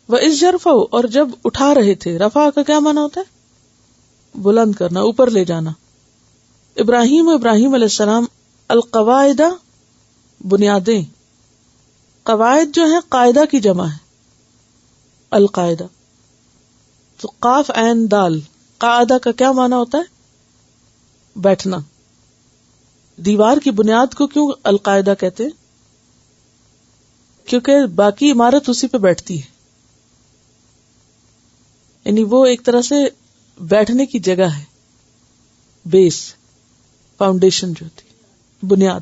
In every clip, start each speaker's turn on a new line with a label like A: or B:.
A: وَإِذْ يَرْفَعُ، اور جب اٹھا رہے تھے. رفع کا کیا معنی ہوتا ہے؟ بلند کرنا، اوپر لے جانا. ابراہیم علیہ السلام القواعد، بنیادیں. قواعد جو ہے قاعدہ کی جمع ہے، القاعدہ. تو قاف عین دال، قاعدہ کا کیا معنی ہوتا ہے؟ بیٹھنا. دیوار کی بنیاد کو کیوں القاعدہ کہتے ہیں؟ کیونکہ باقی عمارت اسی پہ بیٹھتی ہے، یعنی وہ ایک طرح سے بیٹھنے کی جگہ ہے، بیس، فاؤنڈیشن جو ہوتی ہے، بنیاد.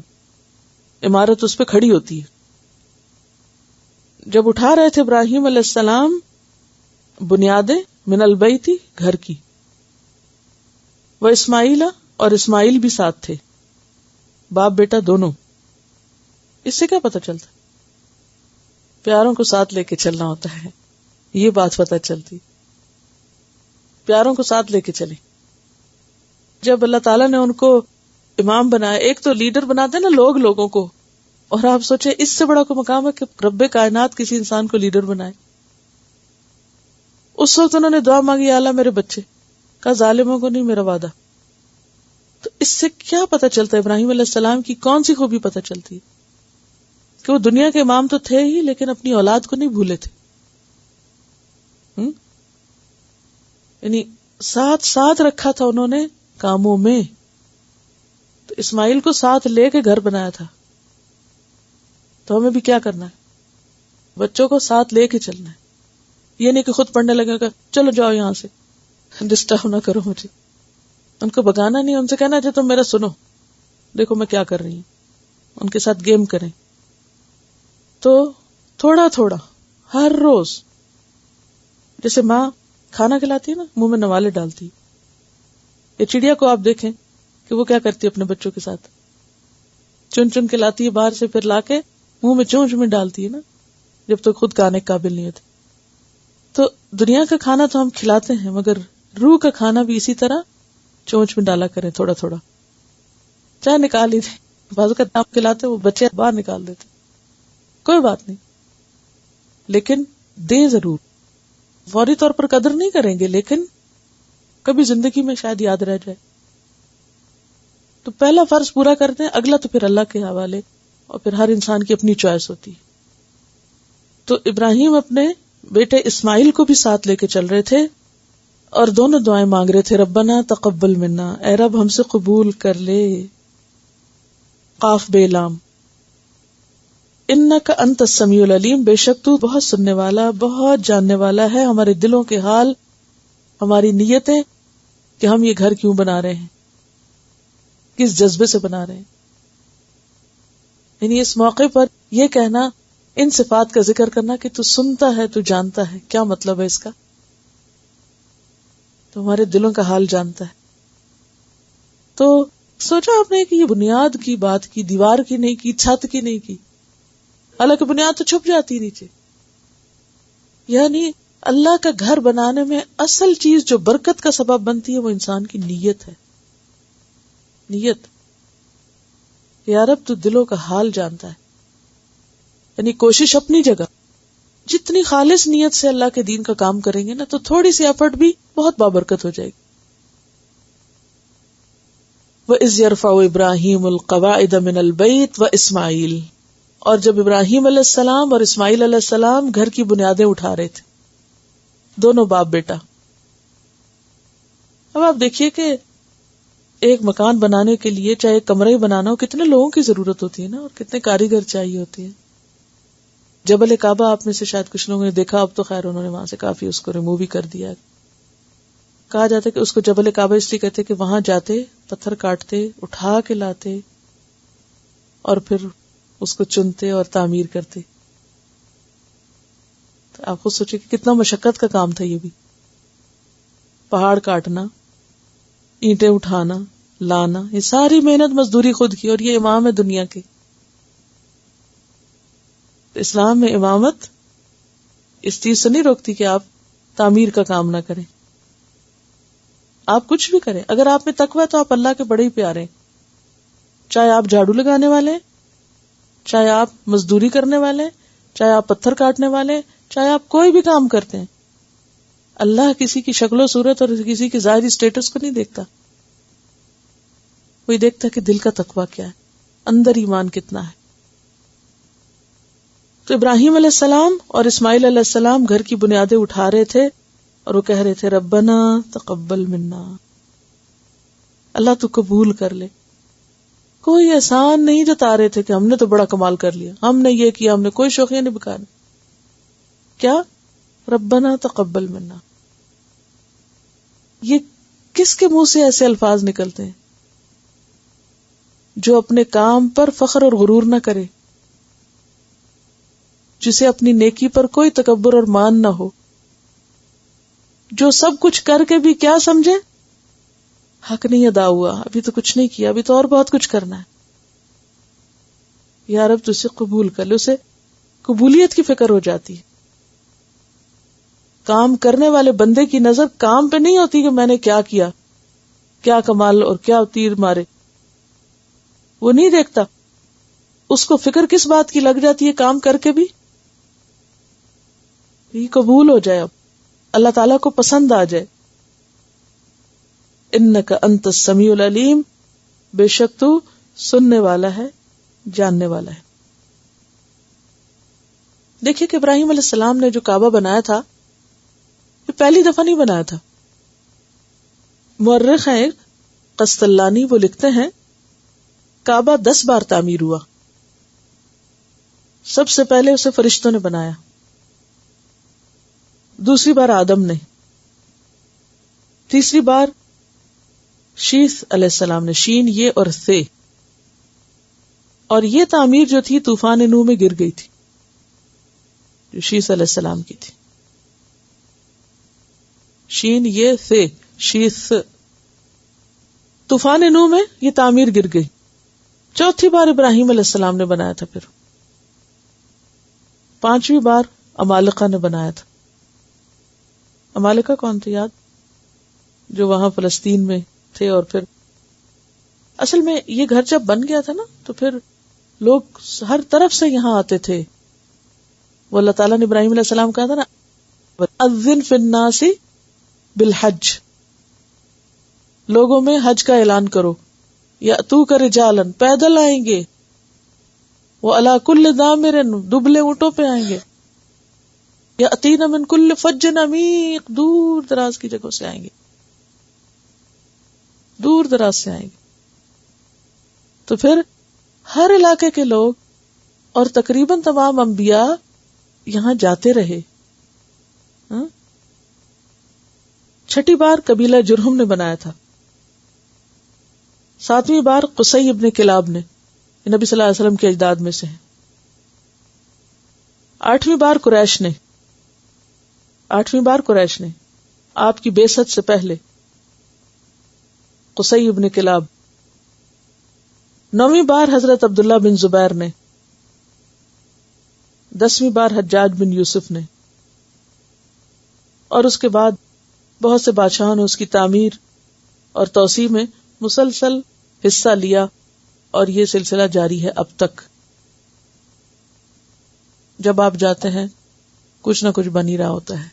A: عمارت اس پہ کھڑی ہوتی ہے. جب اٹھا رہے تھے ابراہیم علیہ السلام بنیادیں من البیت، گھر کی. وہ اسماعیل، اور اسماعیل بھی ساتھ تھے، باپ بیٹا دونوں. اس سے کیا پتہ چلتا؟ پیاروں کو ساتھ لے کے چلنا ہوتا ہے، یہ بات پتہ چلتی. پیاروں کو ساتھ لے کے چلے. جب اللہ تعالیٰ نے ان کو امام بنایا، ایک تو لیڈر بناتے نا لوگوں کو، اور آپ سوچیں اس سے بڑا کوئی مقام ہے کہ رب کائنات کسی انسان کو لیڈر بنائے. اس وقت انہوں نے دعا مانگی، یا اللہ میرے بچے کا، ظالموں کو نہیں میرا وعدہ. تو اس سے کیا پتہ چلتا ہے؟ ابراہیم علیہ السلام کی کون سی خوبی پتہ چلتی ہے؟ کہ وہ دنیا کے امام تو تھے ہی، لیکن اپنی اولاد کو نہیں بھولے تھے. یعنی ساتھ رکھا تھا انہوں نے کاموں میں. تو اسماعیل کو ساتھ لے کے گھر بنایا تھا. تو ہمیں بھی کیا کرنا ہے؟ بچوں کو ساتھ لے کے چلنا ہے. یہ نہیں کہ خود پڑھنے لگے گا چلو جاؤ یہاں سے، ڈسٹرب نہ کرو مجھے. ان کو بگانا نہیں، ان سے کہنا جو تم میرا سنو، دیکھو میں کیا کر رہی ہوں. ان کے ساتھ گیم کریں. تو تھوڑا تھوڑا ہر روز، جیسے ماں کھانا کھلاتی ہے نا، منہ میں نوالے ڈالتی. یہ چڑیا کو آپ دیکھیں کہ وہ کیا کرتی ہے اپنے بچوں کے ساتھ، چن چن کے لاتی ہے باہر سے، پھر لا کے منہ میں چونچ میں ڈالتی ہے نا، جب تک خود کھانے کے قابل نہیں ہوتے. تو دنیا کا کھانا تو ہم کھلاتے ہیں، مگر روح کا کھانا بھی اسی طرح چونچ میں ڈالا کریں تھوڑا تھوڑا. چاہے نکال ہی دیں، بازو کا نام کھلاتے وہ بچے باہر نکال دیتے، کوئی بات نہیں، لیکن دیں ضرور. فوری طور پر قدر نہیں کریں گے، لیکن کبھی زندگی میں شاید یاد رہ جائے. تو پہلا فرض پورا کرتے ہیں، اگلا تو پھر اللہ کے حوالے، اور پھر ہر انسان کی اپنی چوائس ہوتی ہے. تو ابراہیم اپنے بیٹے اسماعیل کو بھی ساتھ لے کے چل رہے تھے، اور دونوں دعائیں مانگ رہے تھے، ربنا تقبل منا، اے رب ہم سے قبول کر لے. قاف بے لام. انک انت السمیع العلیم، بے شک تو بہت سننے والا، بہت جاننے والا ہے ہمارے دلوں کے حال، ہماری نیتیں، کہ ہم یہ گھر کیوں بنا رہے ہیں، کس جذبے سے بنا رہے ہیں. یعنی اس موقع پر یہ کہنا، ان صفات کا ذکر کرنا کہ تو سنتا ہے، تو جانتا ہے، کیا مطلب ہے اس کا؟ تو ہمارے دلوں کا حال جانتا ہے. تو سوچا آپ نے کہ یہ بنیاد کی بات کی، دیوار کی نہیں کی، چھت کی نہیں کی، حالانکہ بنیاد تو چھپ جاتی نیچے. یعنی اللہ کا گھر بنانے میں اصل چیز جو برکت کا سبب بنتی ہے وہ انسان کی نیت ہے. نیت. یا رب تو دلوں کا حال جانتا ہے. یعنی کوشش اپنی جگہ، جتنی خالص نیت سے اللہ کے دین کا کام کریں گے نا، تو تھوڑی سی ایفرٹ بھی بہت بابرکت ہو جائے گی. وَإِذْ يَرْفَعُ إِبْرَاهِيمُ الْقَوَاعِدَ مِنَ الْبَيْتِ وَإِسْمَاعِيلُ، اور جب ابراہیم علیہ السلام اور اسماعیل علیہ السلام گھر کی بنیادیں اٹھا رہے تھے، دونوں باپ بیٹا. اب آپ دیکھیے کہ ایک مکان بنانے کے لیے، چاہے کمرہ ہی بنانا ہو، کتنے لوگوں کی ضرورت ہوتی ہے نا، اور کتنے کاریگر چاہیے ہوتے ہیں. جبل کعبہ آپ میں سے شاید کچھ لوگوں نے دیکھا، اب تو خیر انہوں نے وہاں سے کافی اس کو ریموو بھی کر دیا. کہا جاتا ہے کہ اس کو جبل کعبہ اس لیے کہتے کہ وہاں جاتے، پتھر کاٹتے، اٹھا کے لاتے، اور پھر اس کو چنتے اور تعمیر کرتے. تو آپ خود سوچیں کہ کتنا مشقت کا کام تھا. یہ بھی پہاڑ کاٹنا، اینٹیں اٹھانا، لانا، یہ ساری محنت مزدوری خود کی، اور یہ امام ہے دنیا کے. اسلام میں امامت اس چیز سے نہیں روکتی کہ آپ تعمیر کا کام نہ کریں، آپ کچھ بھی کریں. اگر آپ میں تقوی ہے تو آپ اللہ کے بڑے ہی پیارے ہیں. چاہے آپ جھاڑو لگانے والے، چاہے آپ مزدوری کرنے والے، چاہے آپ پتھر کاٹنے والے، چاہے آپ کوئی بھی کام کرتے ہیں، اللہ کسی کی شکل و صورت اور کسی کی ظاہری اسٹیٹس کو نہیں دیکھتا، وہی دیکھتا کہ دل کا تقویٰ کیا ہے، اندر ایمان کتنا ہے. تو ابراہیم علیہ السلام اور اسماعیل علیہ السلام گھر کی بنیادیں اٹھا رہے تھے اور وہ کہہ رہے تھے ربنا تقبل منا، اللہ تو قبول کر لے. کوئی احسان نہیں جتا رہے تھے کہ ہم نے تو بڑا کمال کر لیا، ہم نے یہ کیا، ہم نے کوئی شوخیاں نہیں بکانے. کیا؟ ربنا تقبل منا. یہ کس کے منہ سے ایسے الفاظ نکلتے ہیں جو اپنے کام پر فخر اور غرور نہ کرے، جسے اپنی نیکی پر کوئی تکبر اور مان نہ ہو، جو سب کچھ کر کے بھی کیا سمجھے حق نہیں ادا ہوا، ابھی تو کچھ نہیں کیا، ابھی تو اور بہت کچھ کرنا ہے. یا رب تو اسے قبول کر لے. اسے قبولیت کی فکر ہو جاتی ہے. کام کرنے والے بندے کی نظر کام پہ نہیں ہوتی کہ میں نے کیا کیا، کیا کمال اور کیا تیر مارے، وہ نہیں دیکھتا. اس کو فکر کس بات کی لگ جاتی ہے کام کر کے بھی، یہ قبول ہو جائے، اب اللہ تعالیٰ کو پسند آ جائے. انک انت السمیع العلیم، بے شک تو سننے والا ہے، جاننے والا ہے. دیکھیے کہ ابراہیم علیہ السلام نے جو کعبہ بنایا تھا یہ پہلی دفعہ نہیں بنایا تھا. مورخ ہیں قسطلانی، وہ لکھتے ہیں کعبہ 10 بار تعمیر ہوا. سب سے پہلے اسے فرشتوں نے بنایا، دوسری بار آدم نے، تیسری بار شیث علیہ السلام نے، شین یہ اور ثے. اور یہ تعمیر جو تھی طوفان نوح میں گر گئی تھی، جو شیث علیہ السلام کی تھی. شین یہ ثے، شیث. طوفان نوح میں یہ تعمیر گر گئی. چوتھی بار ابراہیم علیہ السلام نے بنایا تھا، پھر 5ویں بار عمالقہ نے بنایا تھا. عمالقہ کون تھے یاد؟ جو وہاں فلسطین میں تھے. اور پھر اصل میں یہ گھر جب بن گیا تھا نا تو پھر لوگ ہر طرف سے یہاں آتے تھے. وہ اللہ تعالیٰ نے ابراہیم علیہ السلام کہا تھا نا اذن فی الناس بالحج، لوگوں میں حج کا اعلان کرو. یاتوک رجالا، پیدل آئیں گے. وعلی کل ضامر، دبلے اونٹوں پہ آئیں گے. یاتین من کل فج عمیق، دور دراز کی جگہوں سے آئیں گے، دور دراز سے آئیں گے. تو پھر ہر علاقے کے لوگ اور تقریباً تمام انبیاء یہاں جاتے رہے. چھٹی بار قبیلہ جرہم نے بنایا تھا. 7ویں بار قصی ابن کلاب نے، نبی صلی اللہ علیہ وسلم کے اجداد میں سے ہیں. 8ویں بار قریش نے، 8ویں بار قریش نے آپ کی بعثت سے پہلے، قصی ابن کلاب. 9ویں بار حضرت عبداللہ بن زبیر نے. 10ویں بار حجاج بن یوسف نے. اور اس کے بعد بہت سے بادشاہوں نے اس کی تعمیر اور توسیع میں مسلسل حصہ لیا، اور یہ سلسلہ جاری ہے اب تک. جب آپ جاتے ہیں کچھ نہ کچھ بن ہی رہا ہوتا ہے.